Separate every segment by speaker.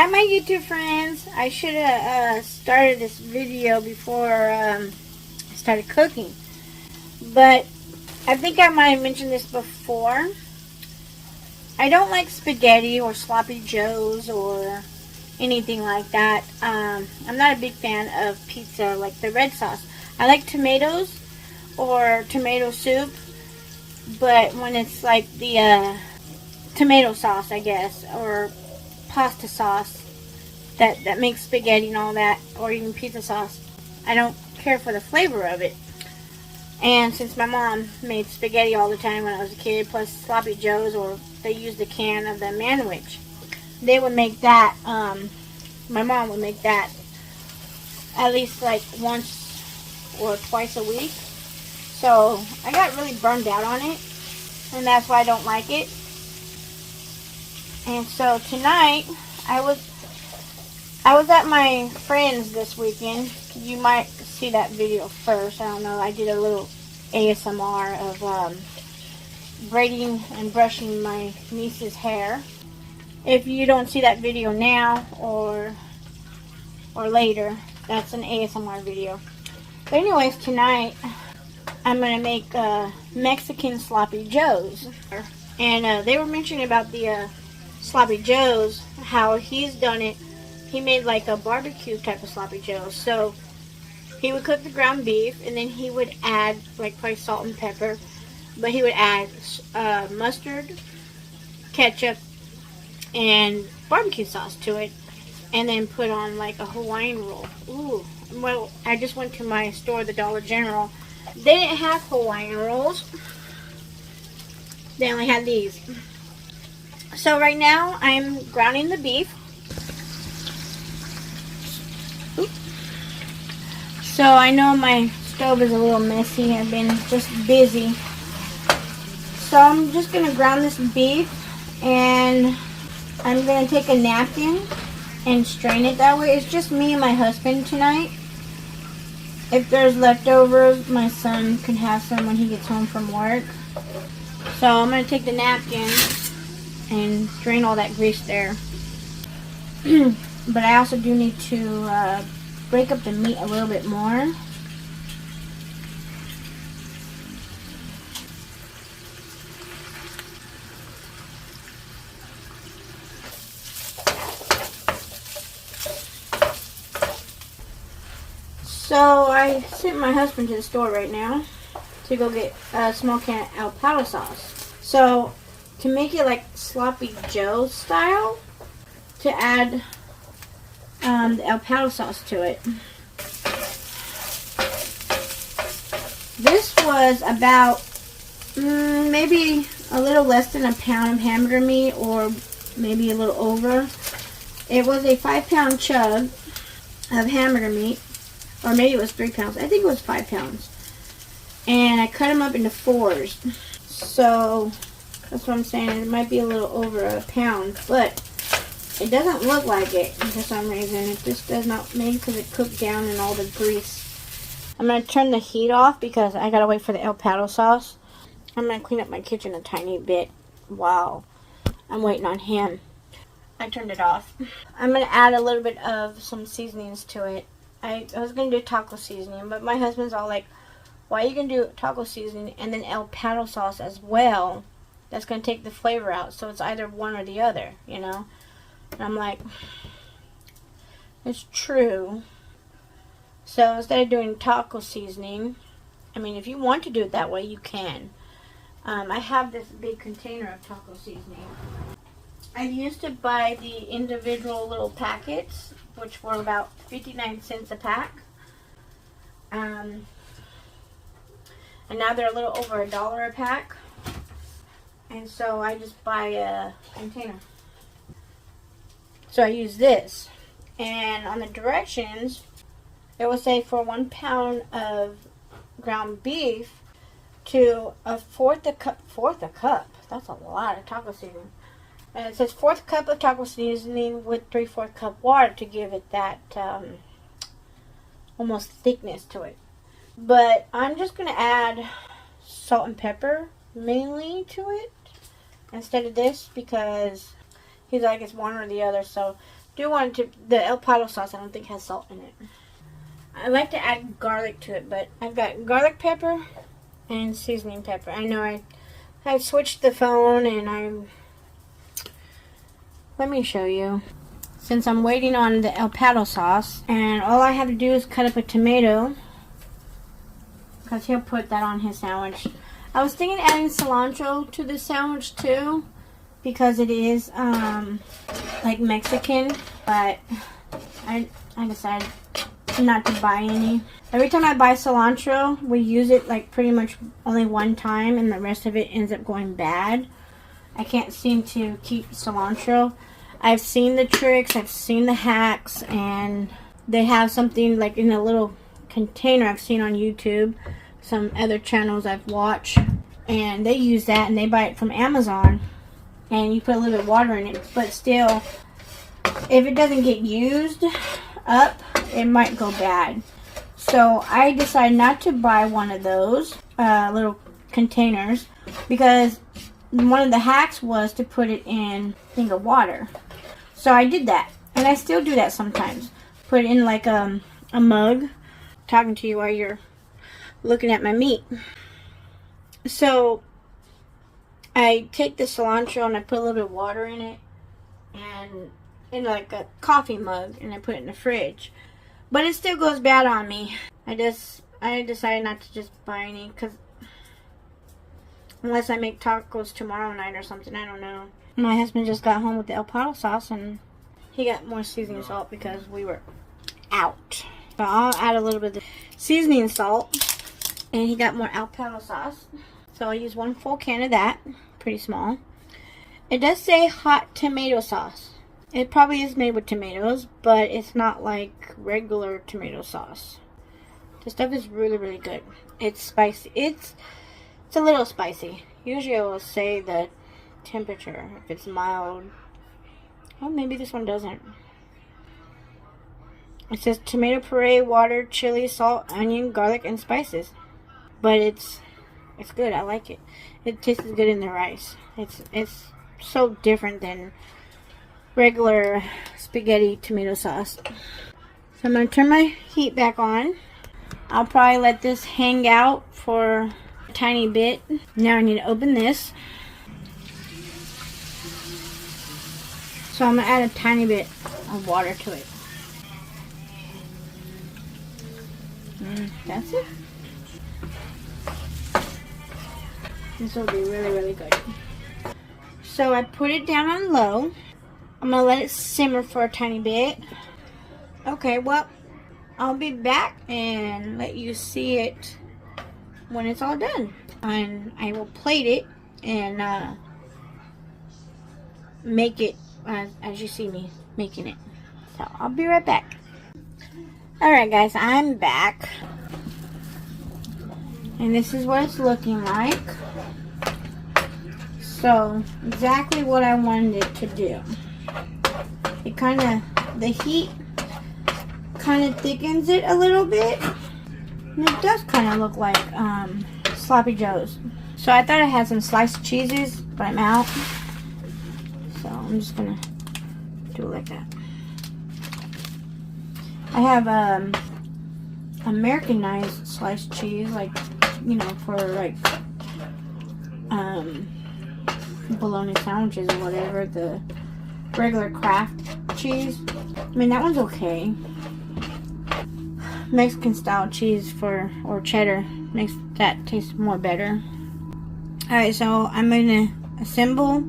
Speaker 1: Hi my YouTube friends. I should have started this video before I started cooking, but I think I might have mentioned this before. I don't like spaghetti or sloppy joes or anything like that. I'm not a big fan of pizza like the red sauce. I like tomatoes or tomato soup, but when it's like the tomato sauce, I guess, or pasta sauce that makes spaghetti and all that, or even pizza sauce, I don't care for the flavor of it. And since my mom made spaghetti all the time when I was a kid, plus sloppy joes, or they used a can of the manwich, they would make that, my mom would make that at least like once or twice a week. So I got really burned out on it, and that's why I don't like it. And so tonight, I was at my friend's this weekend. You might see that video first. I don't know. I did a little ASMR of braiding and brushing my niece's hair. If you don't see that video now or later, that's an ASMR video. But anyways, tonight I'm going to make Mexican sloppy joes. And they were mentioning about the sloppy joes, how he's done it. He made like a barbecue type of sloppy joes. So he would cook the ground beef, and then he would add like probably salt and pepper, but he would add mustard, ketchup, and barbecue sauce to it, and then put on like a Hawaiian roll. Ooh, well, I just went to my store, the Dollar General. They didn't have Hawaiian rolls. They only had these. So right now I'm grounding the beef. Oops. So I know my stove is a little messy. I've been just busy. So I'm just going to ground this beef, and I'm going to take a napkin and strain it that way. It's just me and my husband tonight. If there's leftovers, my son can have some when he gets home from work. So I'm going to take the napkin and drain all that grease there. But I also do need to break up the meat a little bit more. So I sent my husband to the store right now to go get a small can of El Pato sauce. So to make it like sloppy joe style, to add the El Pato sauce to it. This was about maybe a little less than a pound of hamburger meat, or maybe a little over. It was a 5-pound chug of hamburger meat, or maybe it was 3 pounds. I think it was 5 pounds. And I cut them up into 4s. So that's what I'm saying. It might be a little over a pound, but it doesn't look like it for some reason. It just does not, maybe because it cooked down in all the grease. I'm going to turn the heat off because I got to wait for the El Pato sauce. I'm going to clean up my kitchen a tiny bit while I'm waiting on him. I turned it off. I'm going to add a little bit of some seasonings to it. I was going to do taco seasoning, but my husband's all like, why are you going to do taco seasoning and then El Pato sauce as well? That's going to take the flavor out. So it's either one or the other, you know? And I'm like, it's true. So instead of doing taco seasoning, I mean, if you want to do it that way, you can. I have this big container of taco seasoning. I used to buy the individual little packets, which were about 59 cents a pack. And now they're a little over $1 a pack. And so I just buy a container. So I use this. And on the directions, it will say for 1 pound of ground beef to a fourth a cup. That's a lot of taco seasoning. And it says 1/4 cup of taco seasoning with 3/4 cup water to give it that almost thickness to it. But I'm just going to add salt and pepper mainly to it instead of this, because he's like, it's one or the other. So do want to, the El Paso sauce I don't think has salt in it. I like to add garlic to it, but I've got garlic pepper and seasoning pepper. I know I switched the phone and let me show you. Since I'm waiting on the El Paso sauce, and all I have to do is cut up a tomato, because he'll put that on his sandwich. I was thinking adding cilantro to this sandwich too, because it is like Mexican, but I decided not to buy any. Every time I buy cilantro, we use it like pretty much only one time, and the rest of it ends up going bad. I can't seem to keep cilantro. I've seen the tricks, I've seen the hacks, and they have something like in a little container I've seen on YouTube, some other channels I've watched, and they use that, and they buy it from Amazon, and you put a little bit of water in it, but still, if it doesn't get used up, it might go bad. So I decided not to buy one of those little containers, because one of the hacks was to put it in a thing of water. So I did that, and I still do that sometimes. Put it in like a mug. Talking to you while you're looking at my meat. So I take the cilantro and I put a little bit of water in it, and in like a coffee mug, and I put it in the fridge. But it still goes bad on me. I decided not to just buy any, because unless I make tacos tomorrow night or something, I don't know. My husband just got home with the El Paso sauce, and he got more seasoning salt because we were out. So I'll add a little bit of seasoning salt, and he got more El Paso sauce. So I'll use 1 full can of that, pretty small. It does say hot tomato sauce. It probably is made with tomatoes, but it's not like regular tomato sauce. The stuff is really, really good. It's spicy. It's a little spicy. Usually I will say the temperature, if it's mild. Oh, maybe this one doesn't. It says tomato puree, water, chili, salt, onion, garlic, and spices. But it's good. I like it. It tastes good in the rice. It's so different than regular spaghetti tomato sauce. So I'm going to turn my heat back on. I'll probably let this hang out for a tiny bit. Now I need to open this. So I'm going to add a tiny bit of water to it. That's it. This will be really, really good. So I put it down on low. I'm going to let it simmer for a tiny bit. Okay, well, I'll be back and let you see it when it's all done. And I will plate it and make it as you see me making it. So I'll be right back. Alright guys, I'm back. And this is what it's looking like. So, exactly what I wanted it to do. It the heat kind of thickens it a little bit. And it does kind of look like sloppy joes. So I thought I had some sliced cheeses, but I'm out. So I'm just gonna do it like that. I have Americanized sliced cheese, like, you know, for like bologna sandwiches or whatever. The regular Kraft cheese, I mean, that one's okay. Mexican style cheese or cheddar makes that taste more better. Alright, so I'm gonna assemble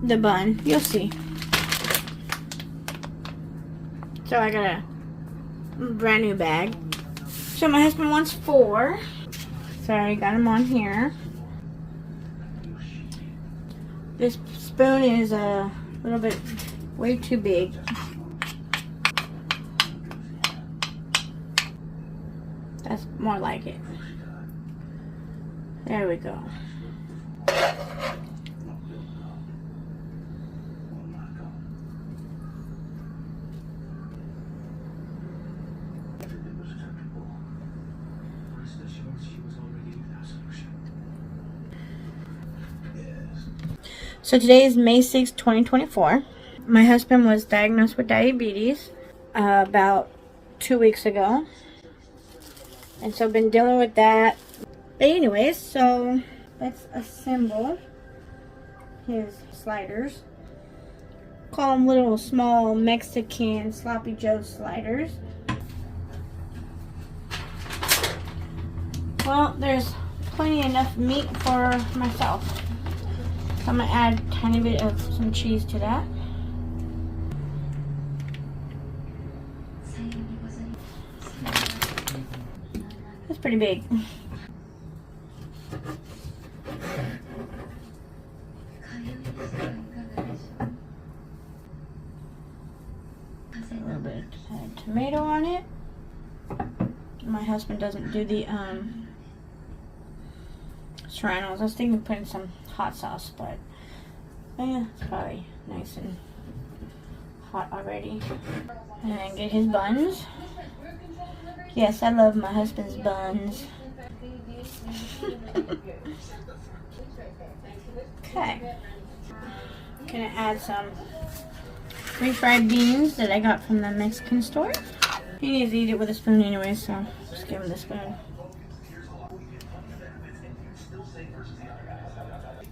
Speaker 1: the bun. You'll see. So I got a brand new bag. So my husband wants 4. So I got them on here. This spoon is a little bit way too big. That's more like it. There we go. So today is May 6, 2024. my husband was diagnosed with diabetes about 2 weeks ago. And so I've been dealing with that. But anyways, so let's assemble his sliders. Call them little small Mexican sloppy Joe sliders. Well, there's plenty enough meat for myself. So I'm gonna add a tiny bit of some cheese to that. That's pretty big. A little bit of tomato on it. My husband doesn't do the serranos. I was thinking of putting some hot sauce, but yeah, it's probably nice and hot already. And then get his buns. Yes, I love my husband's buns. Okay. Gonna add some refried beans that I got from the Mexican store. He needs to eat it with a spoon anyway, so just give him the spoon.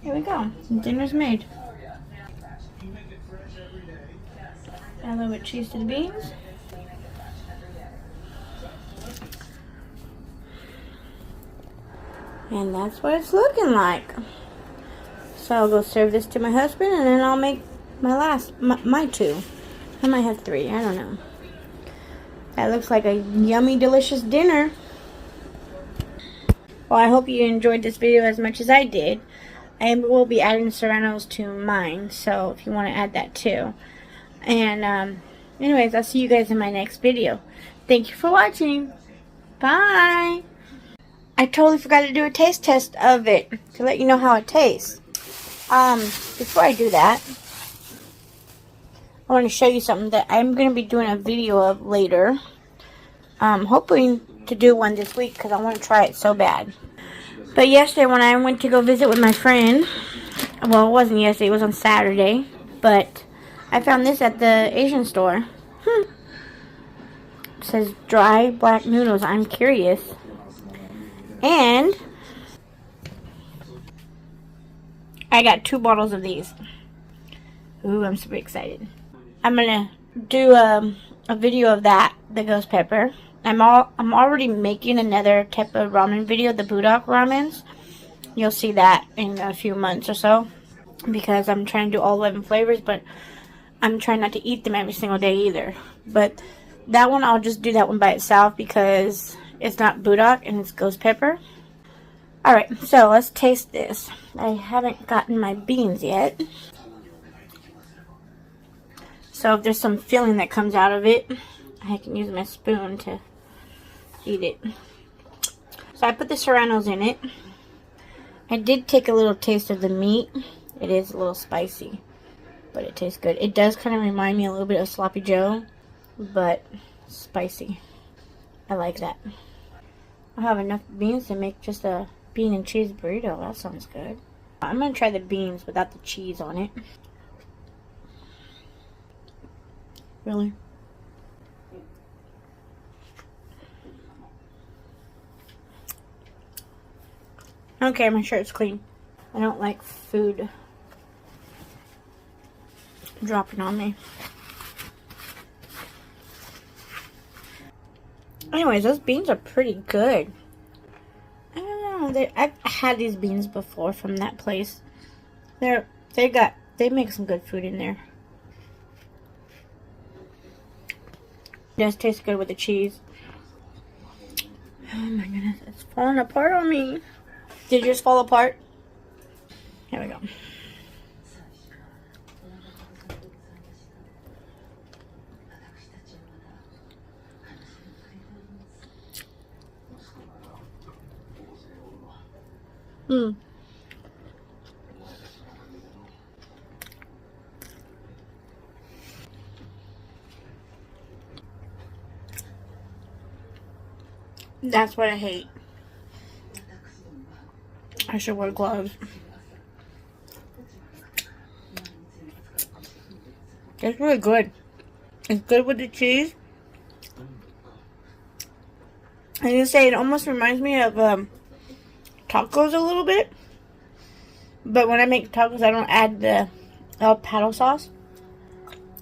Speaker 1: Here we go. Dinner's made. Add a little bit of cheese to the beans. And that's what it's looking like. So I'll go serve this to my husband, and then I'll make my two. I might have three, I don't know. That looks like a yummy, delicious dinner. Well, I hope you enjoyed this video as much as I did. I will be adding serranos to mine, so if you want to add that too. And anyways, I'll see you guys in my next video. Thank you for watching. Bye. I totally forgot to do a taste test of it to let you know how it tastes. Before I do that, I want to show you something that I'm going to be doing a video of later. Hoping to do one this week because I want to try it so bad. But yesterday when I went to go visit with my friend, well, it wasn't yesterday, it was on Saturday, but I found this at the Asian store. It says dry black noodles. I'm curious. And I got 2 bottles of these. Ooh, I'm super excited. I'm gonna do a video of that ghost pepper. I'm already making another type of ramen video, the Budok ramens. You'll see that in a few months or so, because I'm trying to do all 11 flavors, but I'm trying not to eat them every single day either. But that one, I'll just do that one by itself because it's not Budok and it's ghost pepper. Alright, so let's taste this. I haven't gotten my beans yet. So if there's some filling that comes out of it, I can use my spoon to eat it. So I put the serranos in it. I did take a little taste of the meat. It is a little spicy, but it tastes good. It does kind of remind me a little bit of sloppy Joe, but spicy. I like that. I have enough beans to make just a bean and cheese burrito. That sounds good. I'm going to try the beans without the cheese on it. Really? Okay, my shirt's clean. I don't like food dropping on me. Anyways, those beans are pretty good. I don't know. I've had these beans before from that place. They make some good food in there. It does taste good with the cheese. Oh my goodness, it's falling apart on me. Did yours fall apart? Here we go. That's what I hate. I should wear gloves. It's really good. It's good with the cheese. I need to say it almost reminds me of tacos a little bit. But when I make tacos, I don't add the El Pato sauce.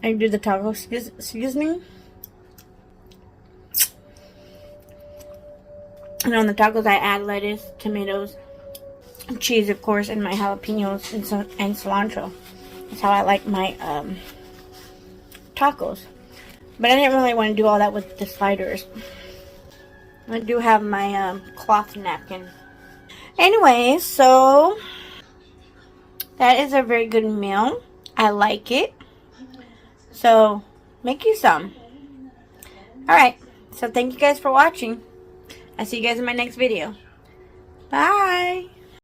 Speaker 1: I do the taco seasoning. And on the tacos, I add lettuce, tomatoes, cheese, of course, and my jalapenos and cilantro. That's how I like my tacos. But I didn't really want to do all that with the sliders. I do have my cloth napkin. Anyway, so that is a very good meal. I like it. So make you some. Alright, so thank you guys for watching. I'll see you guys in my next video. Bye!